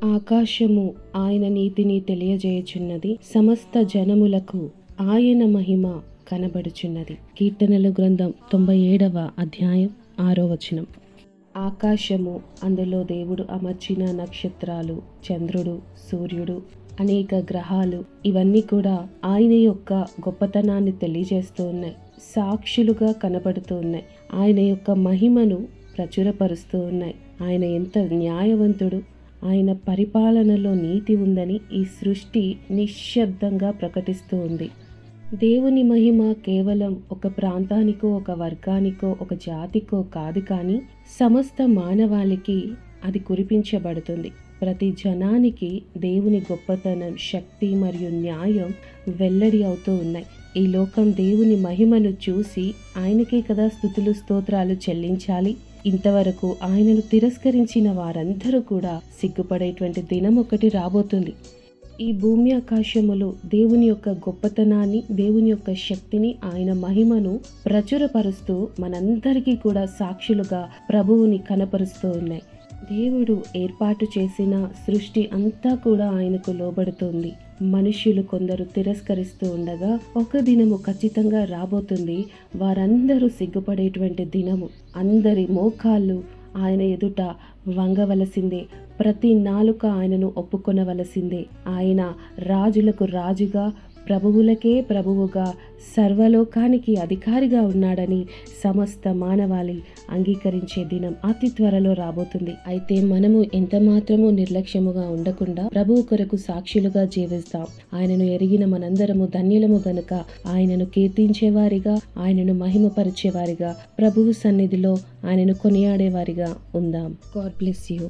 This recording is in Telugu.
ఆకాశము ఆయన నీతిని తెలియజేయుచున్నది, సమస్త జనములకు ఆయన మహిమ కనబడుచున్నది. కీర్తనల గ్రంథం 97వ అధ్యాయం 6వ వచనం. ఆకాశము, అందులో దేవుడు అమర్చిన నక్షత్రాలు, చంద్రుడు, సూర్యుడు, అనేక గ్రహాలు, ఇవన్నీ కూడా ఆయన యొక్క గొప్పతనాన్ని తెలియజేస్తూ ఉన్నాయి, సాక్షులుగా కనబడుతూ ఉన్నాయి, ఆయన యొక్క మహిమను ప్రచురపరుస్తూ ఉన్నాయి. ఆయన ఎంత న్యాయవంతుడు, ఆయన పరిపాలనలో నీతి ఉందని ఈ సృష్టి నిశ్శబ్దంగా ప్రకటిస్తూ ఉంది. దేవుని మహిమ కేవలం ఒక ప్రాంతానికో, ఒక వర్గానికో, ఒక జాతికో కాదు, కానీ సమస్త మానవాళికి అది కురిపించబడుతుంది. ప్రతి జనానికి దేవుని గొప్పతనం, శక్తి మరియు న్యాయం వెల్లడి అవుతూ ఉన్నాయి. ఈ లోకం దేవుని మహిమను చూసి ఆయనకే కదా స్తుతులు స్తోత్రాలు చెల్లించాలి. ఇంతవరకు ఆయనను తిరస్కరించిన వారందరూ కూడా సిగ్గుపడేటువంటి దినం ఒకటి రాబోతుంది. ఈ భూమి ఆకాశములు దేవుని యొక్క గొప్పతనాన్ని, దేవుని యొక్క శక్తిని, ఆయన మహిమను ప్రచురపరుస్తూ మనందరికీ కూడా సాక్షులుగా ప్రభువుని కనపరుస్తూ ఉన్నాయి. దేవుడు ఏర్పాటు చేసిన సృష్టి అంతా కూడా ఆయనకు లోబడుతుంది. మనుష్యులు కొందరు తిరస్కరిస్తూ ఉండగా ఒక దినము ఖచ్చితంగా రాబోతుంది, వారందరూ సిగ్గుపడేటువంటి దినము. అందరి మోకాళ్ళు ఆయన ఎదుట వంగవలసిందే, ప్రతి నాలుక ఆయనను ఒప్పుకొనవలసిందే. ఆయన రాజులకు రాజుగా, ప్రభువులకే ప్రభువుగా, సర్వలోకానికి అధికారిగా ఉన్నాడని సమస్త మానవాళి అంగీకరించే దినం అతి త్వరలో రాబోతుంది. అయితే మనము ఎంత మాత్రము నిర్లక్ష్యముగా ఉండకుండా ప్రభువు కొరకు సాక్షులుగా జీవిస్తాం. ఆయనను ఎరిగిన మనందరము ధన్యులము గనుక ఆయనను కీర్తించేవారిగా, ఆయనను మహిమపరిచేవారిగా, ప్రభువు సన్నిధిలో ఆయనను కొనియాడేవారిగా ఉందాం. God bless you.